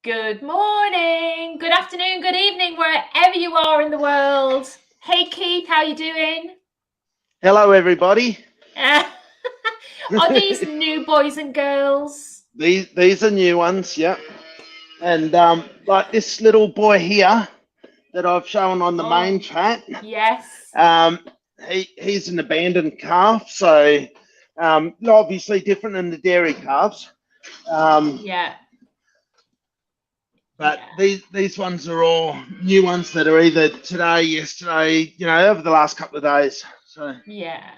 Good morning, good afternoon, good evening, wherever you are in the world. Hey Keith, how you doing? Hello, everybody. Are these new boys and girls? These are new ones, yeah. And like this little boy here that I've shown on the main chat. Yes. He's an abandoned calf, so obviously different than the dairy calves. Yeah. But these ones are all new ones that are either today, yesterday, over the last couple of days. So yeah,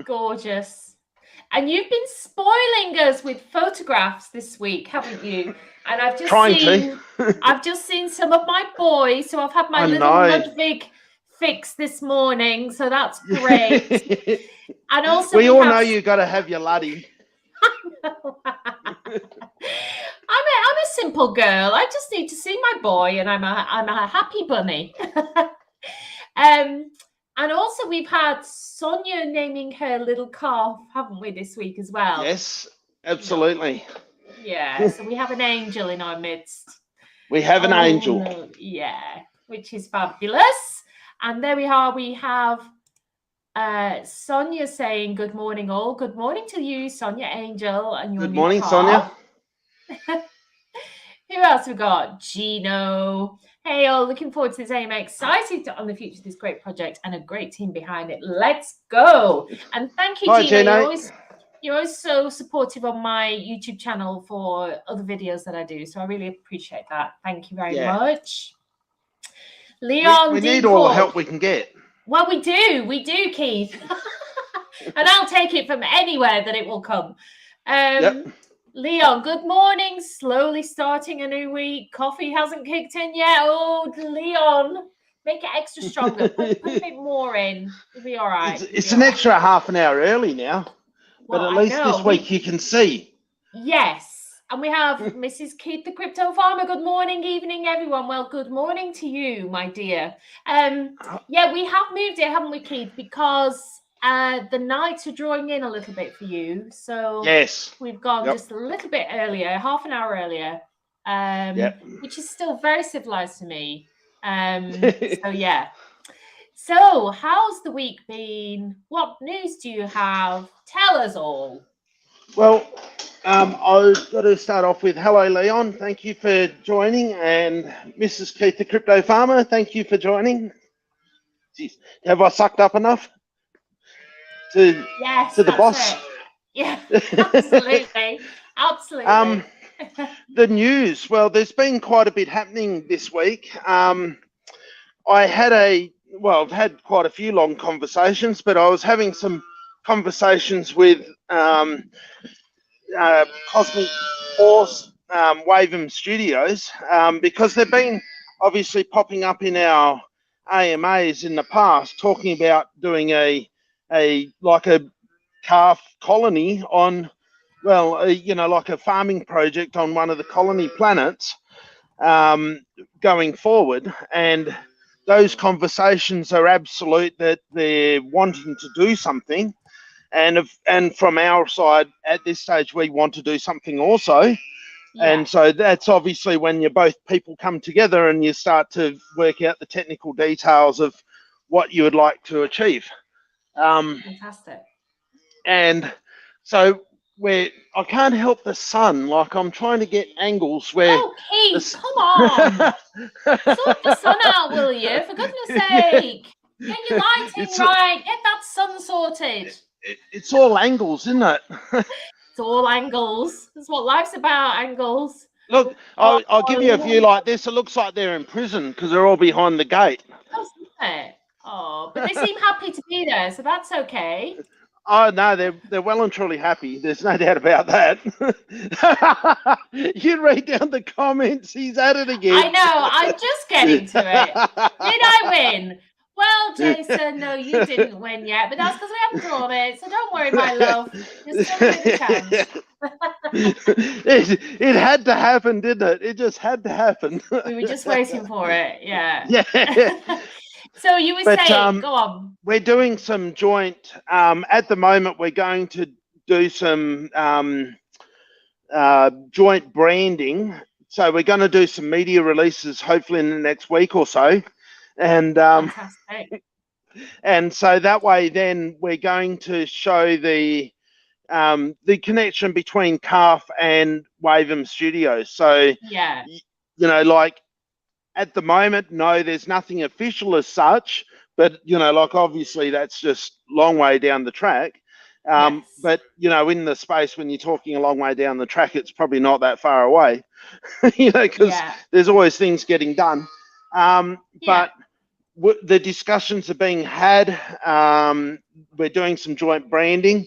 gorgeous. And you've been spoiling us with photographs this week, haven't you? And I've just seen some of my boys, so I've had my little Ludwig fix this morning, so that's great. And also we all know you got to have your laddie. I'm a simple girl. I just need to see my boy, and I'm a happy bunny. And also we've had Sonia naming her little calf, haven't we, this week as well? Yes, absolutely. Yeah, so we have an angel in our midst. We have an angel. Yeah, which is fabulous. And there we are. We have Sonia saying good morning all. Good morning to you, Sonia Angel. And your good morning, Sonia. Who else we got? Gino. Hey all, looking forward to this day. I'm excited on the future of this great project and a great team behind it. Let's go. And thank you, Gino. You're always so supportive on my YouTube channel for other videos that I do. So I really appreciate that. Thank you very much. Leon, we need all the help we can get. Well, we do, Keith. And I'll take it from anywhere that it will come. Leon, good morning. Slowly starting a new week. Coffee hasn't kicked in yet. Oh, Leon, make it extra stronger. Put a bit more in. It'll be all right. It's an extra half an hour early now. Well, but at least this week you can see. Yes. And we have Mrs. Keith, the crypto farmer. Good morning, evening, everyone. Well, good morning to you, my dear. Yeah, we have moved it, haven't we, Keith? Because the nights are drawing in a little bit for you. So yes, we've gone just a little bit earlier, half an hour earlier, which is still very civilized to me. So, yeah. So how's the week been? What news do you have? Tell us all. Well, I've got to start off with hello, Leon. Thank you for joining. And Mrs. Keith, the crypto farmer, thank you for joining. Jeez, have I sucked up enough to the boss? It. Yeah, absolutely. Absolutely. The news. Well, there's been quite a bit happening this week. I've had quite a few long conversations, but I was having some conversations with Cosmic Force Wavem Studios because they've been obviously popping up in our AMAs in the past, talking about doing a calf colony on, like a farming project on one of the colony planets going forward. And those conversations are absolute that they're wanting to do something. And from our side, at this stage, we want to do something also. Yeah. And so that's obviously when both people come together and you start to work out the technical details of what you would like to achieve. Fantastic. And so I can't help the sun. Like I'm trying to get angles where. Oh, Keith, come on! Sort the sun out, will you? For goodness sake, get your lighting right. Get that sun sorted. It's all angles, isn't it? It's all angles. That's what life's about. Angles. Look, I'll give you a view like this. It looks like they're in prison because they're all behind the gate. Oh, isn't it? Oh, but they seem happy to be there, so that's okay. Oh no, they're well and truly happy. There's no doubt about that. You read down the comments. He's at it again. I know. I'm just getting to it. Did I win? Well, Jason, no, you didn't win yet, but that's because we haven't drawn it. So don't worry, my love. There's still a chance. It had to happen, didn't it? It just had to happen. We were just waiting for it. Yeah. Yeah. So you were saying, go on. We're doing some joint, at the moment, we're going to do some joint branding. So we're going to do some media releases, hopefully in the next week or so. And fantastic. And so that way, then we're going to show the connection between Calf and Wavem Studios. So, yeah, you know, like at the moment, no, there's nothing official as such, but, you know, like obviously that's just long way down the track. Yes. But, you know, in the space when you're talking a long way down the track, it's probably not that far away, you know, because there's always things getting done. But the discussions are being had. We're doing some joint branding.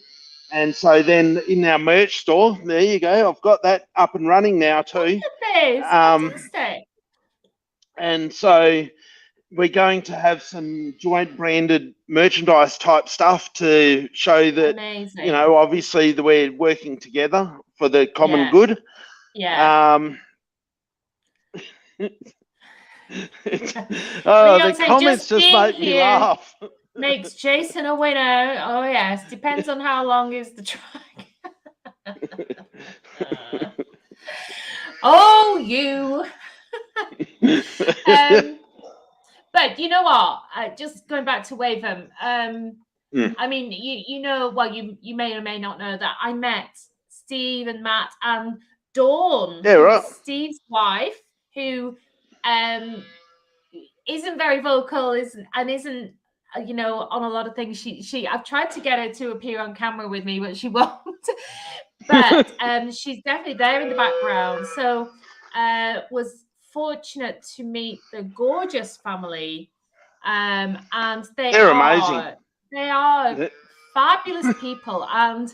And so then in our merch store, there you go. I've got that up and running now too. Look at this. Fantastic. And so we're going to have some joint branded merchandise type stuff to show that, you know, obviously that we're working together for the common good. Yeah. The comments just make me laugh. Makes Jason a winner. Oh yes, depends on how long is the track. Oh, you. But you know what? Just going back to Wavem. I mean, you know, well, you may or may not know that I met Steve and Matt and Dawn, Steve's wife, who isn't very vocal, isn't, you know, on a lot of things. I've tried to get her to appear on camera with me, but she won't. But she's definitely there in the background. So was fortunate to meet the Gorgeous family, and they're amazing. They are fabulous people, and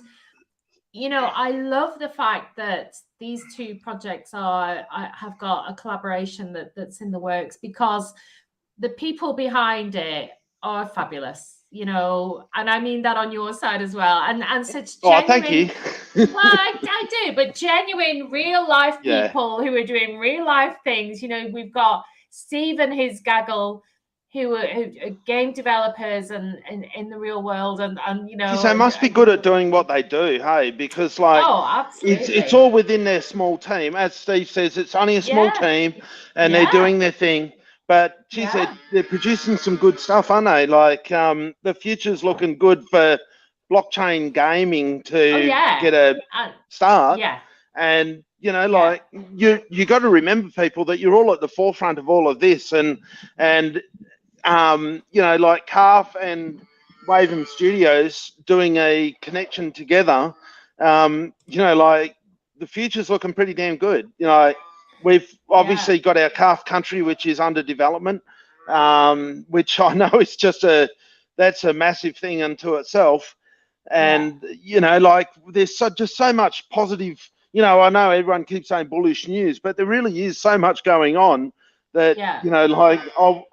you know, I love the fact that these two projects have got a collaboration that's in the works, because the people behind it are fabulous, you know, and I mean that on your side as well. And such genuine, thank you. Well, I do, but genuine real life people who are doing real life things. You know, we've got Steve and his gaggle, who are game developers and in the real world, and you know, they must be good at doing what they do, hey, because like it's all within their small team. As Steve says, it's only a small team, and they're doing their thing. But geez, they're producing some good stuff, aren't they? Like the future's looking good for blockchain gaming to get a start. Yeah. And you know, like you got to remember, people, that you're all at the forefront of all of this, and you know, like Calf and Wavem Studios doing a connection together. You know, like the future's looking pretty damn good. You know, we've obviously got our Calf country, which is under development, which I know is that's a massive thing unto itself. And you know, like there's just so much positive. You know, I know everyone keeps saying bullish news, but there really is so much going on that, you know, like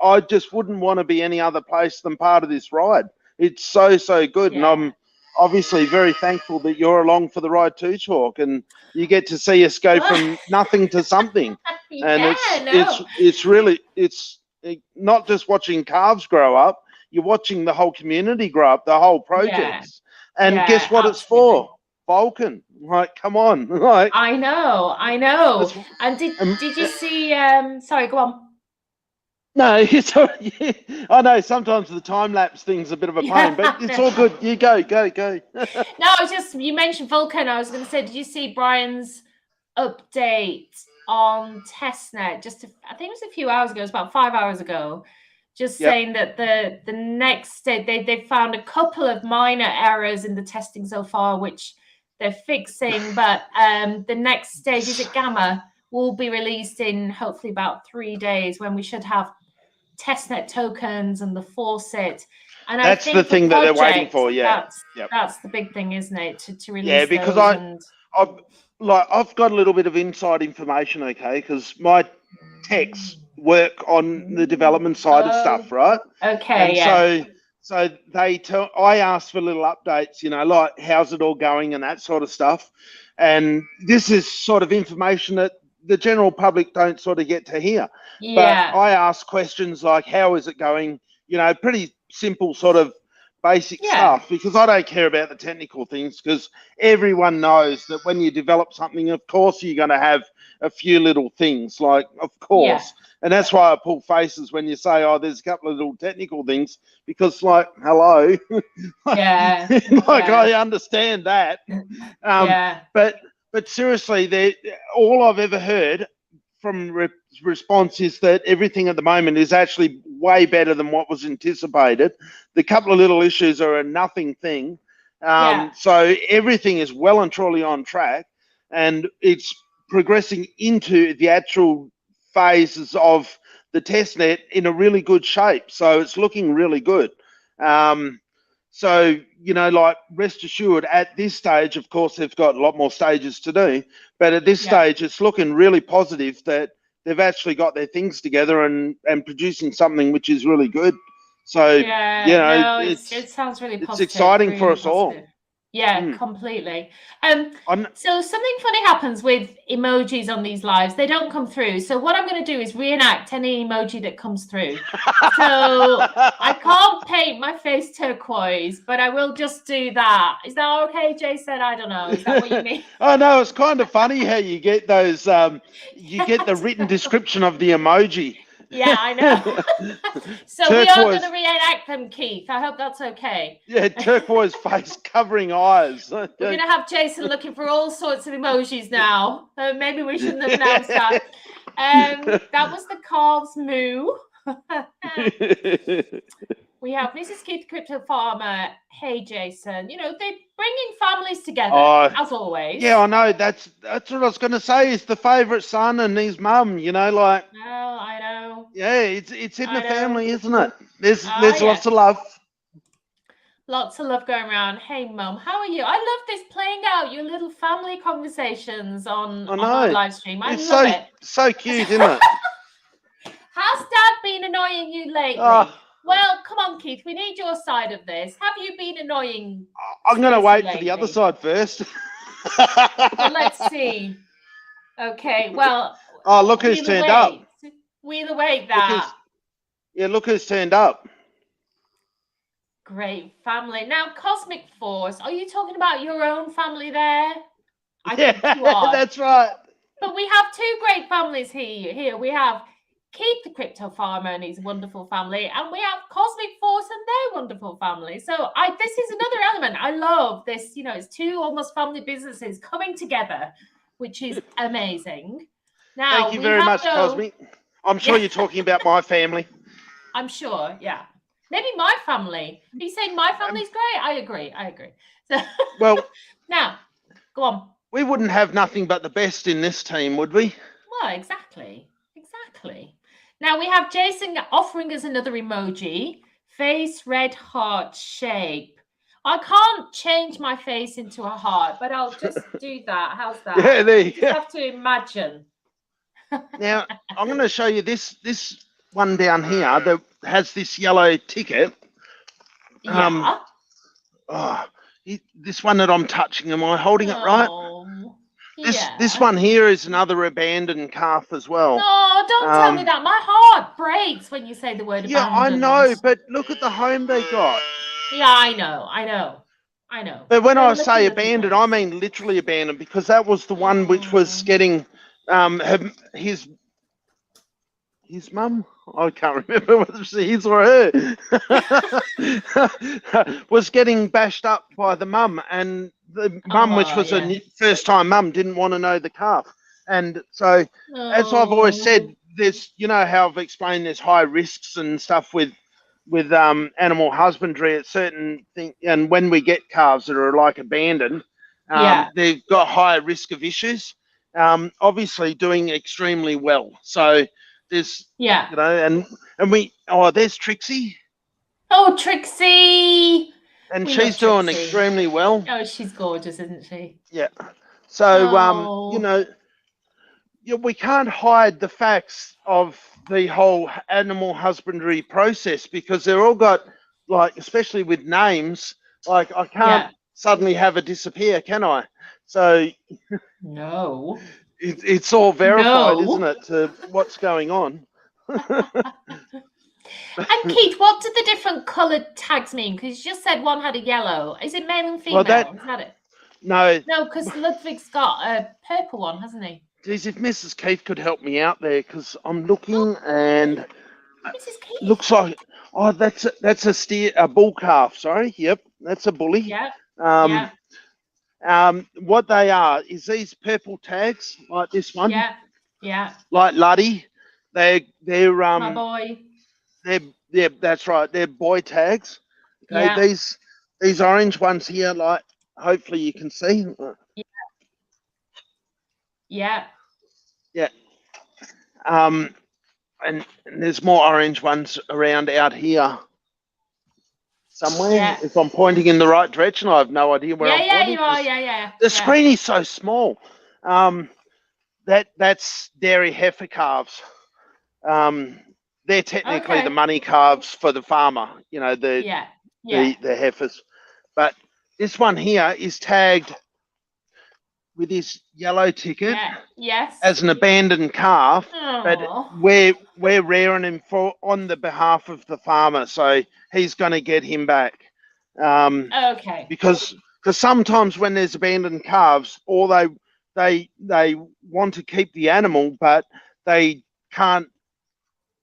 I just wouldn't want to be any other place than part of this ride. It's so good. And I'm obviously very thankful that you're along for the ride too, Chalk, and you get to see us go from nothing to something. And it's really not just watching Calves grow up, you're watching the whole community grow up, the whole projects. And guess what it's for? Vulcan. Like, come on. Like, I know. And did you see sorry, go on. No, it's all, I know sometimes the time lapse thing's a bit of a pain, but it's all good. You go. No, it's just, you mentioned Vulcan. I was going to say, did you see Brian's update on testnet? I think it was a few hours ago. It was about 5 hours ago. Just saying that the next stage, they found a couple of minor errors in the testing so far, which they're fixing. But the next stage, is it Gamma, will be released in hopefully about 3 days, when we should have testnet tokens and the faucet. And that's I think the thing that they're waiting for. Yeah, that's the big thing, isn't it? To release yeah, because I've got a little bit of inside information, okay? Because my techs work on the development side of stuff, right? Okay, and so I asked for little updates, you know, like how's it all going and that sort of stuff. And this is sort of information that the general public don't sort of get to hear. Yeah. But I ask questions like, how is it going? You know, pretty simple sort of basic stuff, because I don't care about the technical things, because everyone knows that when you develop something, of course, you're going to have a few little things, like, of course. And that's why I pull faces when you say, oh, there's a couple of little technical things, because, like, hello. I understand that. But seriously, all I've ever heard from response is that everything at the moment is actually way better than what was anticipated. The couple of little issues are a nothing thing. So everything is well and truly on track, and it's progressing into the actual phases of the testnet in a really good shape. So it's looking really good. So, you know, like, rest assured, at this stage, of course, they've got a lot more stages to do, but at this stage, it's looking really positive that they've actually got their things together and producing something which is really good. So, you know, it sounds really positive. It's exciting really for us all. Yeah, completely. So something funny happens with emojis on these lives. They don't come through. So what I'm going to do is reenact any emoji that comes through. So I can't paint my face turquoise, but I will just do that. Is that okay, Jason? I don't know. Is that what you mean? Oh, no, it's kind of funny how you get those, you get the written description of the emoji. Yeah, I know. So turquoise. We are going to reenact them, Keith. I hope that's okay. Yeah, turquoise face covering eyes. We're going to have Jason looking for all sorts of emojis now. Maybe we shouldn't have announced that. That was the Calves moo. We have Mrs. Keith, Crypto Farmer. Hey, Jason. You know, they're bringing families together, as always. Yeah, I know. That's what I was going to say. Is the favourite son and his mum, you know, like. Oh, I know. Yeah, it's in the family, isn't it? There's lots of love. Lots of love going around. Hey, Mum, how are you? I love this, playing out your little family conversations on our live stream. I love it. So cute, isn't it? Has Dad been annoying you lately? Well, come on, Keith. We need your side of this. Have you been annoying? I'm going to wait for the other side first. Well, let's see. Okay, well. Oh, look who's turned up. We'll await that. Look who's turned up. Great family. Now, Cosmic Force, are you talking about your own family there? I think you are. That's right. But we have two great families here. We have Keith the Crypto Farmer and his wonderful family, and we have Cosmic Force and their wonderful family. So this is another element. I love this. You know, it's two almost family businesses coming together, which is amazing. Now, thank you very much, Cosmic. I'm sure you're talking about my family. I'm sure, yeah. Maybe my family. Are you saying my family's great? I agree. So, well, now, go on. We wouldn't have nothing but the best in this team, would we? Well, exactly. Now, we have Jason offering us another emoji. Face, red heart shape. I can't change my face into a heart, but I'll just do that. How's that? Yeah, there you go. You have to imagine. Now, I'm going to show you this one down here that has this yellow ticket. Yeah. This one that I'm touching, am I holding it right? This one here is another abandoned calf as well. No, don't tell me that. My heart breaks when you say the word abandoned. Yeah, I know, but look at the home they got. Yeah, I know. But when I say abandoned, I mean literally abandoned, because that was the one which was getting his mum, I can't remember whether it's his or her, was getting bashed up by the mum, and the mum, which was a first-time mum, didn't want to know the calf. And so, as I've always said, there's, you know how I've explained there's high risks and stuff with animal husbandry at certain things, and when we get calves that are like abandoned, they've got higher risk of issues. Obviously doing extremely well. So There's, yeah, you know, and there's Trixie. Oh, Trixie. And We she's love doing Trixie. extremely well. Oh, she's gorgeous, isn't she? Yeah. So, Oh. you know, we can't hide the facts of the whole animal husbandry process because they're all got, like, especially with names, like I can't suddenly have it disappear, can I? So no, it's all verified, isn't it, to what's going on? And Keith, what do the different coloured tags mean? Because you just said one had a yellow. Is it male and female? Is that it? No. No, because Ludwig's got a purple one, hasn't he? Geez, if Mrs. Keith could help me out there, because I'm looking and Mrs. Keith? Looks like, that's a bull calf. Sorry, yep, that's a bully. Yeah. What they are is these purple tags, like this one. Yeah. Like Luddy, they're my boy. That's right. They're boy tags. Okay, yeah. These orange ones here, like hopefully you can see. Yeah. And there's more orange ones around out here somewhere. Yeah. If I'm pointing in the right direction, I have no idea where I'm pointing. You are. Yeah. The screen is so small. That's dairy heifer calves. They're technically the money calves for the farmer. You know, the heifers. But this one here is tagged with this yellow ticket as an abandoned calf. But we're rearing him on the behalf of the farmer, so he's going to get him back. Because sometimes when there's abandoned calves, or they want to keep the animal, but they can't.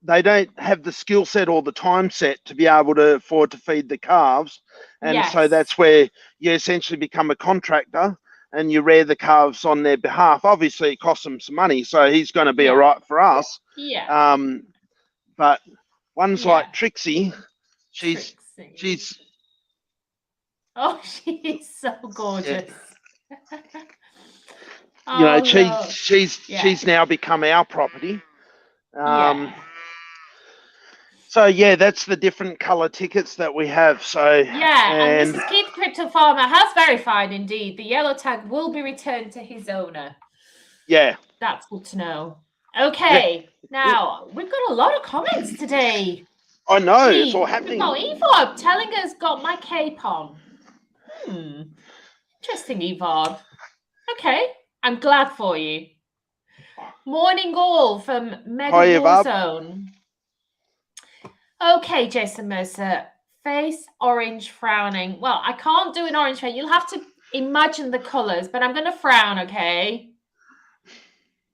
They don't have the skill set or the time set to be able to afford to feed the calves, and so that's where you essentially become a contractor and you rear the calves on their behalf. Obviously, it costs them some money, so he's going to be all right for us. But ones like Trixie, she's oh, she's so gorgeous. You know, she's now become our property. So that's the different color tickets that we have. So and Mrs. Keith Crypto Farmer has verified indeed the yellow tag will be returned to his owner. That's good to know. Okay, now we've got a lot of comments today. I know, it's all happening. Evob telling us got my cape on. Interesting, Evob. Okay, I'm glad for you. Morning all from Mega Warzone. Okay, Jason Mercer, face orange frowning. Well, I can't do an orange face. You'll have to imagine the colors, but I'm going to frown, okay?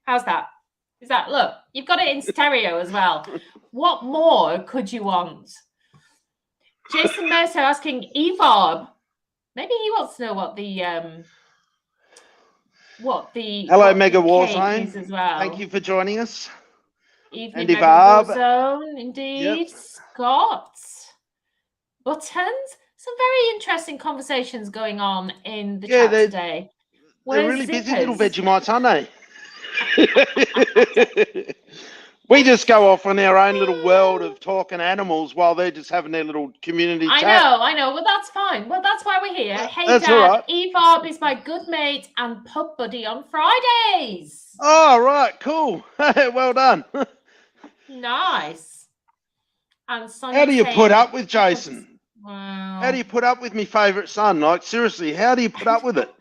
How's that? Is that, look, you've got it in stereo as well. What more could you want? Jason Mercer asking Evob. Maybe he wants to know what the Hello, Mega Warzone is as well. Thank you for joining us. Evening, Mega Warzone, indeed. Scott. Buttons. Some very interesting conversations going on in the chat today. They're really busy little Vegemites, aren't they? We just go off on our own little world of talking animals while they're just having their little community chat. I know. Well, that's fine. Well, that's why we're here. Hey, Dad, Evob is my good mate and pub buddy on Fridays. Oh, right. Cool. Well done. Nice. And how do you put up with Jason? Wow. How do you put up with my favourite son? Like, seriously, how do you put up with it?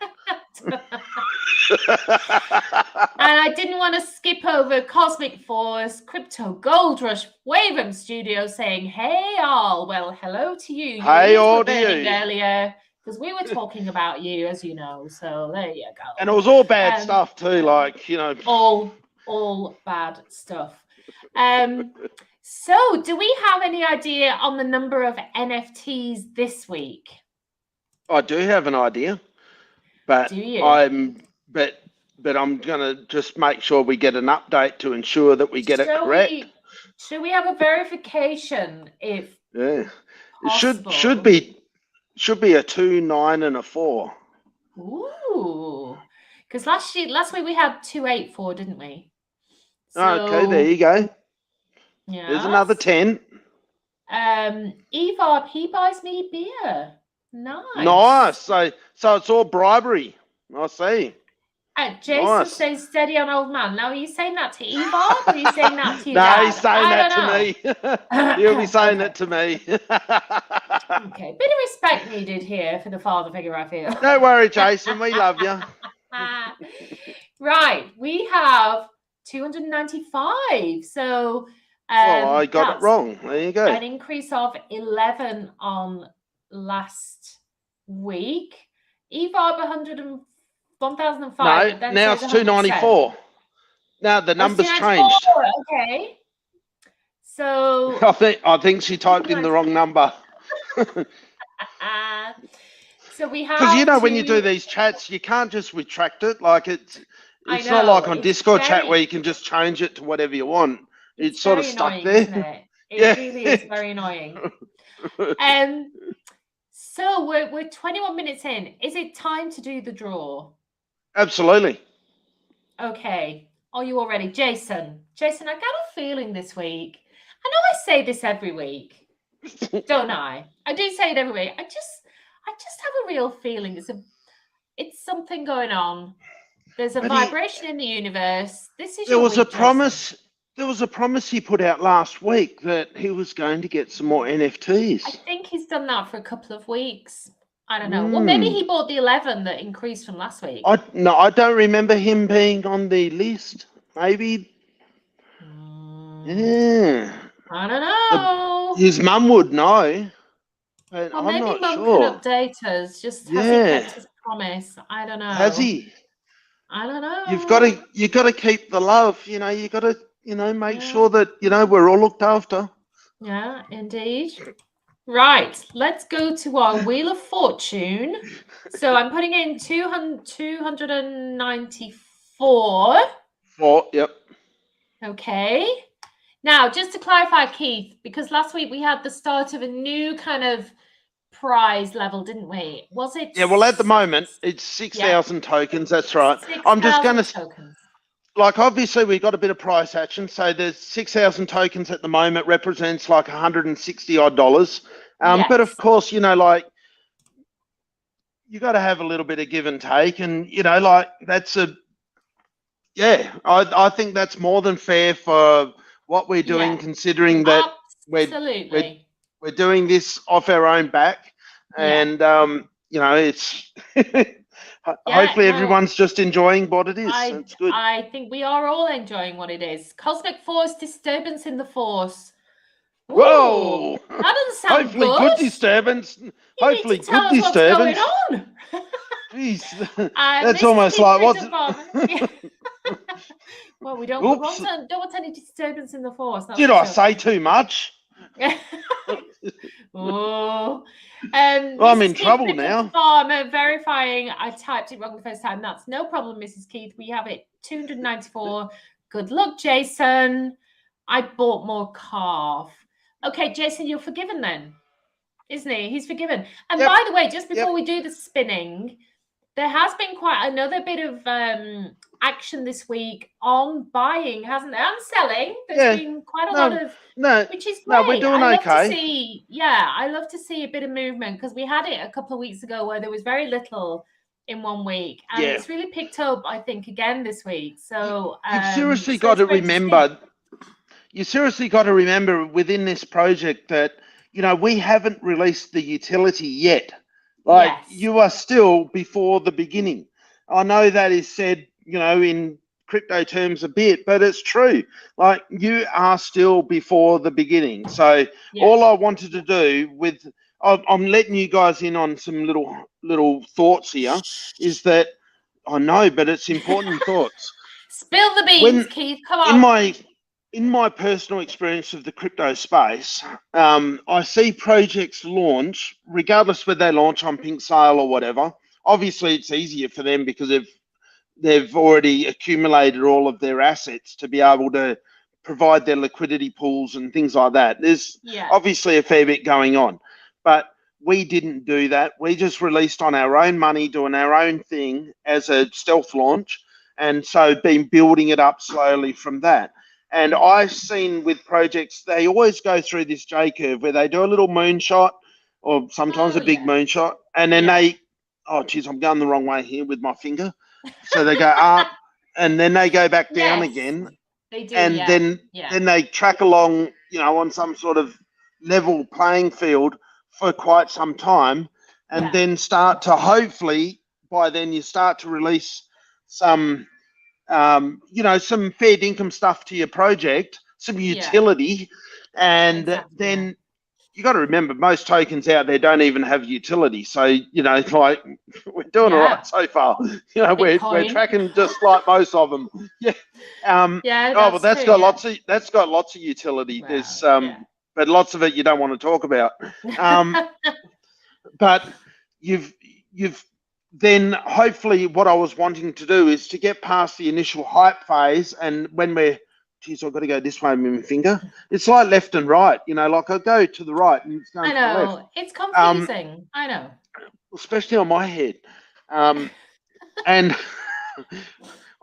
And I didn't want to skip over Cosmic Force, Crypto Gold Rush, Wavem Studio saying, hey all. Well, hello to you. Hey all to you. Earlier, because we were talking about you, as you know. So there you go. And it was all bad stuff too, like, you know. All bad stuff. So do we have any idea on the number of NFTs this week? I do have an idea. But do you? But I'm going to just make sure we get an update to ensure that we get it correct. Should we have a verification if it should be a 2, 9 and a 4. Ooh. Because last week we had 2, 8, 4, didn't we? So, okay, there you go. Yeah. There's another 10. Evob, he buys me beer. Nice. So it's all bribery. I see. Jason nice. says steady on old man. Now, are you saying that to Evob or are you saying that to your No, dad? he's saying that to me. He'll be saying it to me. Okay, bit of respect needed here for the father figure, I feel. Don't worry, Jason, we love you. Right, we have 295. So I got it wrong. There you go. An increase of 11 on last week. Evob 1,005. No, now it's 294. Now the number's changed. Okay. So I think she typed in the wrong number. So we have, because when you do these chats, you can't just retract it. Like it's not like on Discord chat where you can just change it to whatever you want. It's sort of stuck there. Isn't it? It really is very annoying. So we're 21 minutes in. Is it time to do the draw? Absolutely. Okay. Are you all ready? Jason, I got a feeling this week. I know I say this every week, don't I? I do say it every week. I just have a real feeling it's something going on. There's a vibration in the universe. This is there was a promise. There was a promise he put out last week that he was going to get some more NFTs. I think he's done that for a couple of weeks. I don't know. Well, maybe he bought the 11 that increased from last week. I don't remember him being on the list. Maybe. Yeah. I don't know. His mum would know. But well, I'm maybe not Mum sure. can update us. Just has he kept his promise? I don't know. Has he? I don't know. You've got to keep the love. You got to make sure that we're all looked after. Yeah, indeed. Right, let's go to our Wheel of Fortune. So I'm putting in 294. 4, yep. Okay. Now, just to clarify, Keith, because last week we had the start of a new kind of prize level, didn't we? Was it? Yeah, well, at the moment, it's 6,000 tokens. That's right. I'm just going to... Like, obviously, we've got a bit of price action. So there's 6,000 tokens at the moment, represents like $160 odd. But of course, you got to have a little bit of give and take. And, that's I think that's more than fair for what we're doing, considering that we're doing this off our own back. And, it's... Hopefully everyone's just enjoying what it is. That's good. I think we are all enjoying what it is. Cosmic Force, disturbance in the Force. Ooh, whoa! That doesn't sound Hopefully good disturbance. Hopefully good disturbance. What's going on? Jeez, that's almost like what's... Well, we don't want any disturbance in the Force. Did I say too much? Oh. Well, I'm in trouble now. I'm verifying I typed it wrong the first time. That's no problem, Mrs. Keith. We have it 294. Good luck, Jason. I bought more calf. Okay, Jason, you're forgiven then, isn't he? He's forgiven. And by the way, just before we do the spinning, there has been quite another bit of action this week on buying, hasn't there? And selling. There's been quite a lot of, which is great. No, we're doing okay. I love to see a bit of movement, because we had it a couple of weeks ago where there was very little in 1 week, and it's really picked up, I think, again this week. So you've seriously got to remember. You seriously got to remember within this project that we haven't released the utility yet. Like you are still before the beginning. I know that is said, in crypto terms a bit, but it's true. Like you are still before the beginning. So all I wanted to do I'm letting you guys in on some little thoughts here, is that I know, but it's important thoughts. Spill the beans, Keith. Come on. In my personal experience of the crypto space, I see projects launch, regardless whether they launch on Pink Sale or whatever. Obviously, it's easier for them because they've already accumulated all of their assets to be able to provide their liquidity pools and things like that. There's obviously a fair bit going on, but we didn't do that. We just released on our own money, doing our own thing as a stealth launch, and so been building it up slowly from that. And I've seen with projects, they always go through this J curve where they do a little moonshot or sometimes a big moonshot. And then oh, geez, I'm going the wrong way here with my finger. So they go up and then they go back down again. They do, and then they track along, you know, on some sort of level playing field for quite some time, and then start to, hopefully by then you start to release some you know, some fair income stuff to your project, some utility, and then you got to remember most tokens out there don't even have utility. So, you know, like we're doing all right so far. You know, we're tracking just like most of them. Yeah. Oh, well, that's got lots of utility. Wow. There's but lots of it you don't want to talk about. But you've then hopefully what I was wanting to do is to get past the initial hype phase, and when we're, geez, I've got to go this way with my finger. It's like left and right, you know, like I go to the right and it's going to the left. It's confusing. I know. Especially on my head. And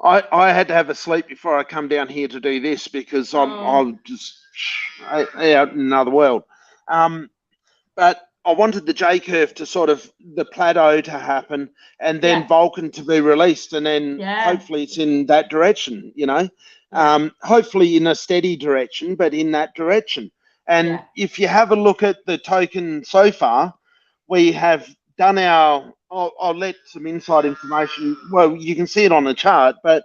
I had to have a sleep before I come down here to do this because I'm just out in another world. But I wanted the J curve to sort of, the plateau to happen, and then Vulcan to be released, and then hopefully it's in that direction, you know. Hopefully in a steady direction, but in that direction. And if you have a look at the token so far, we have done our, I'll let some inside information, well, you can see it on the chart, but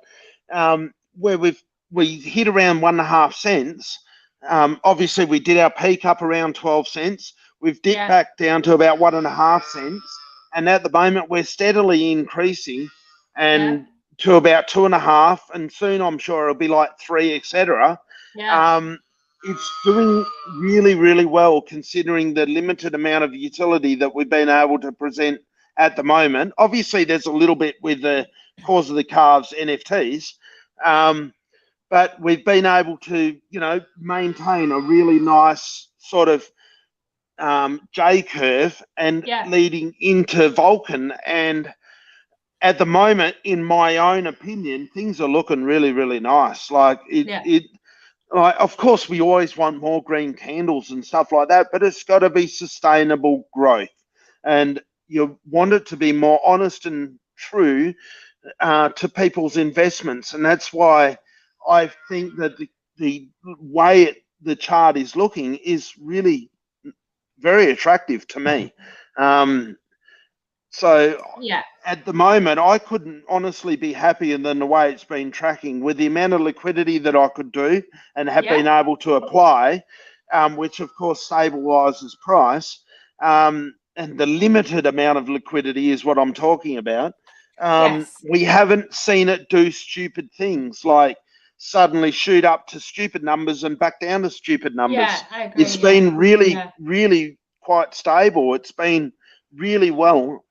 where we hit around 1.5 cents. Obviously we did our peak up around 12 cents. We've dipped back down to about 1.5 cents. And at the moment we're steadily increasing and to about 2.5, and soon I'm sure it'll be like 3, etc. It's doing really, really well considering the limited amount of utility that we've been able to present at the moment. Obviously, there's a little bit with the cause of the Calves NFTs, but we've been able to, you know, maintain a really nice sort of J curve and leading into Vulcan. And at the moment, in my own opinion, things are looking really, really nice. Like like, of course, we always want more green candles and stuff like that, but it's got to be sustainable growth, and you want it to be more honest and true to people's investments. And that's why I think that the way the chart is looking is really very attractive to me. So at the moment, I couldn't honestly be happier than the way it's been tracking, with the amount of liquidity that I could do and have been able to apply, which of course stabilizes price, and the limited amount of liquidity is what I'm talking about. We haven't seen it do stupid things like suddenly shoot up to stupid numbers and back down to stupid numbers. I agree, it's been really, really quite stable. It's been really well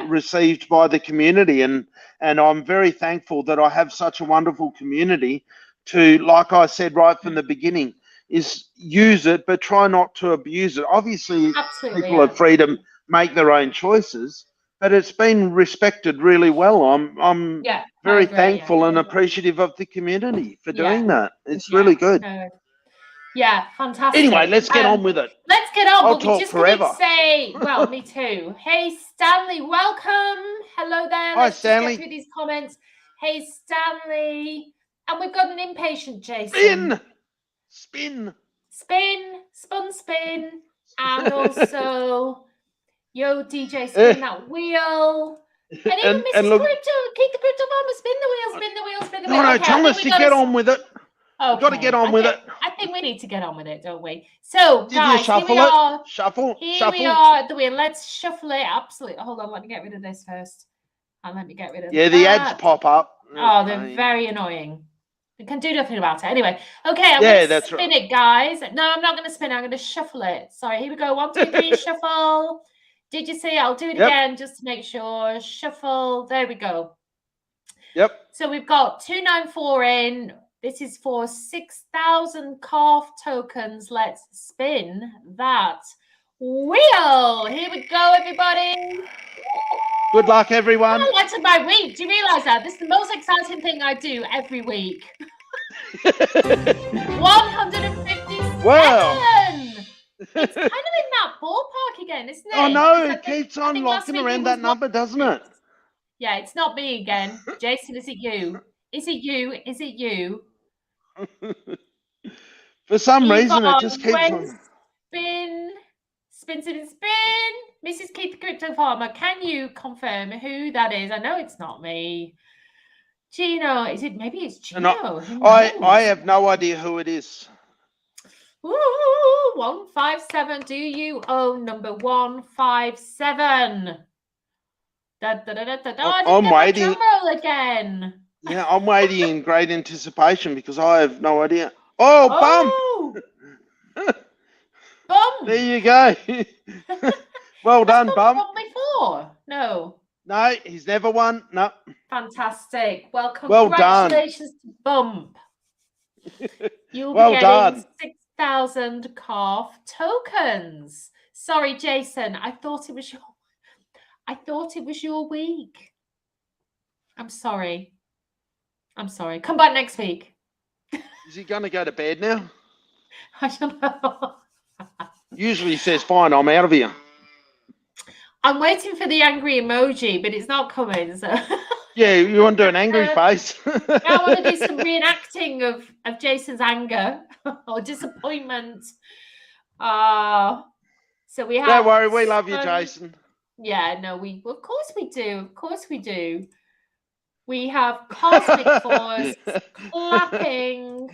received by the community, and I'm very thankful that I have such a wonderful community to, like I said right from the beginning, is use it but try not to abuse it. Obviously people are free to make their own choices, but it's been respected really well. I'm very thankful and appreciative of the community for doing that. It's really good. Yeah, fantastic. Anyway, let's get on with it. Let's get on. I'll talk forever. Say, well, me too. Hey, Stanley, welcome. Hello there. Hi, Stanley. Let's get through these comments. Hey, Stanley. And we've got an impatient Jason. Spin. And also, yo, DJ, spin that wheel. And even Mrs. Crypto, keep the crypto farmer, spin the wheel. No, tell us to get on with it. Okay. Got to get on with it. I think we need to get on with it, don't we? So, guys, here we are. Shuffle. We are at the wheel. Let's shuffle it. Absolutely. Hold on. Let me get rid of this first. And let me get rid of that. The ads pop up. Oh, they're very annoying. We can do nothing about it. Anyway, okay. I'm going to spin it, guys. No, I'm not going to spin it. I'm going to shuffle it. Sorry. Here we go. 1, 2, 3, shuffle. Did you see? I'll do it again just to make sure. Shuffle. There we go. Yep. So we've got 294 in. This is for 6,000 calf tokens. Let's spin that wheel. Here we go, everybody. Good luck, everyone. That's my week. Do you realize that? This is the most exciting thing I do every week. 157. Wow. It's kind of in that ballpark again, isn't it? Oh no, it keeps on locking around that number, doesn't it? Yeah, it's not me again. Jason, is it you? Is it you? Is it you? For some reason, it just keeps on. Spin. Mrs. Keith the Crypto Farmer, can you confirm who that is? I know it's not me. Gino, is it? Maybe it's Gino. I have no idea who it is. Ooh, 157. Do you own number 157? I'm waiting. Drum roll again. Yeah, I'm waiting in great anticipation because I have no idea. Oh, Bump! Bump! There you go. Well done, Bump. Won before? No. No, he's never won. No. Fantastic. Well, congratulations to Bump. You'll be getting 6,000 Calf tokens. Sorry, Jason. I thought it was your week. I'm sorry. Come back next week. Is he going to go to bed now? I don't know. Usually he says, fine, I'm out of here. I'm waiting for the angry emoji, but it's not coming. So yeah, you want to do an angry face? I want to do some reenacting of Jason's anger or disappointment. So we have. Don't worry, we love you, Jason. Yeah, no, of course we do. Of course we do. We have Cosmic Force clapping.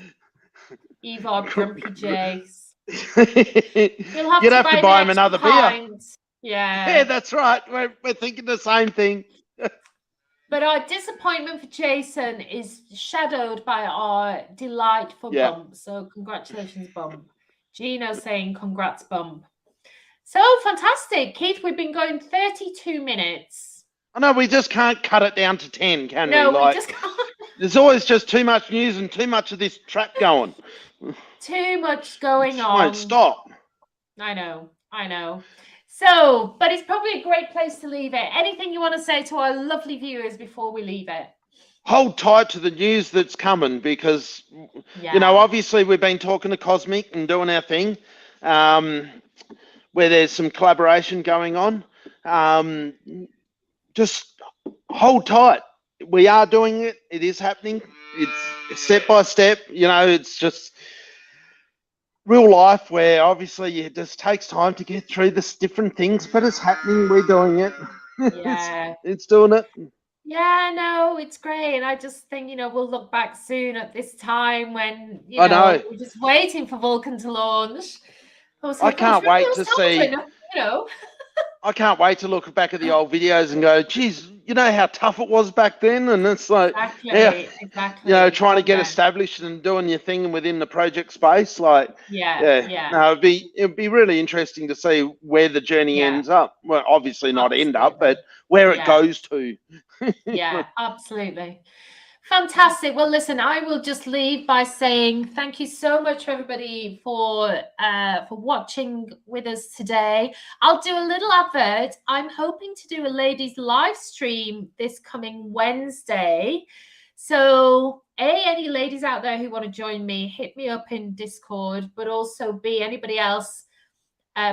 Eva Grumpy Jace. You'd have to buy him another beer. Yeah, that's right. We're thinking the same thing. But our disappointment for Jason is shadowed by our delight for Bump. So congratulations, Bump. Gino saying congrats, Bump. So fantastic. Keith, we've been going 32 minutes. I know, we just can't cut it down to 10, can we? No, we just can't. There's always just too much news and too much of this trap going. Too much going on. Won't stop. I know. So, but it's probably a great place to leave it. Anything you want to say to our lovely viewers before we leave it? Hold tight to the news that's coming because, you know, obviously we've been talking to Cosmic and doing our thing where there's some collaboration going on. Just hold tight. We are doing it. It is happening. It's step by step. You know, it's just real life where obviously it just takes time to get through this different things, but it's happening. We're doing it. Yeah. it's doing it. Yeah, no, it's great. And I just think, you know, we'll look back soon at this time when, you know, we're just waiting for Vulcan to launch. I can't wait to see. You know. I can't wait to look back at the old videos and go, geez, you know how tough it was back then? And it's like, exactly. You know, trying to get established and doing your thing within the project space. Like, no, it'd be really interesting to see where the journey ends up. Well, obviously not end up, but where it goes to. Yeah, absolutely. Fantastic. Well, listen, I will just leave by saying thank you so much for everybody for watching with us today. I'll do a little advert. I'm hoping to do a ladies live stream this coming Wednesday. So any ladies out there who want to join me, hit me up in Discord, but also B, anybody else,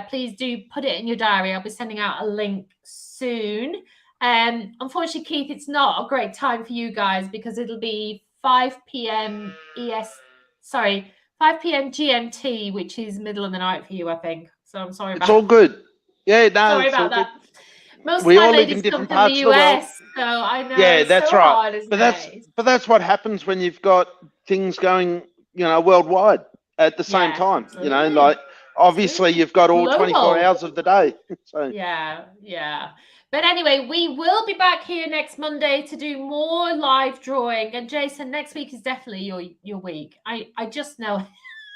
please do put it in your diary. I'll be sending out a link soon. Unfortunately, Keith, it's not a great time for you guys because it'll be 5 p.m. 5 p.m. GMT, which is middle of the night for you, I think. So I'm sorry about It's all good. Yeah, no, sorry about that. Good. Most we of my all live ladies in different come from parts the of the world. US, so I know. Yeah, it's that's so right. hard, But that's what happens when you've got things going, you know, worldwide at the same time. Absolutely. You know, like obviously you've got all 24 hours of the day. So yeah. But anyway, we will be back here next Monday to do more live drawing. And Jason, next week is definitely your week. I just know it.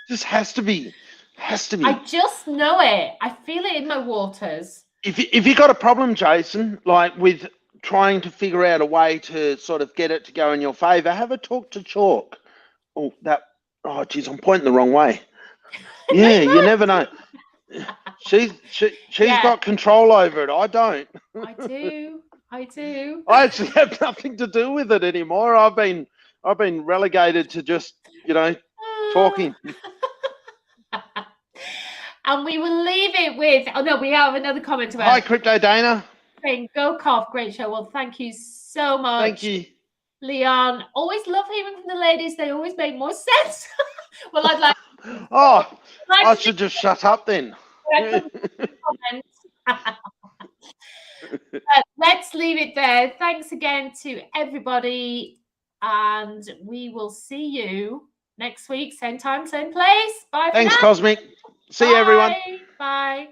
Just has to be. I just know it. I feel it in my waters. If you got a problem, Jason, like with trying to figure out a way to sort of get it to go in your favor, have a talk to Chalk. Oh, geez, I'm pointing the wrong way. Yeah, you never know. She's got control over it. I don't. I do. I actually have nothing to do with it anymore. I've been relegated to just talking. And we will leave it with, oh no, we have another comment about Hi, Crypto Dana. Saying, go Cough, great show. Well, thank you so much. Thank you. Leon, always love hearing from the ladies. They always make more sense. Well, I'd like. I should just shut up then. Let's leave it there. Thanks again to everybody, and we will see you next week, same time, same place. Bye. Thanks, Cosmic. See you, everyone. Bye.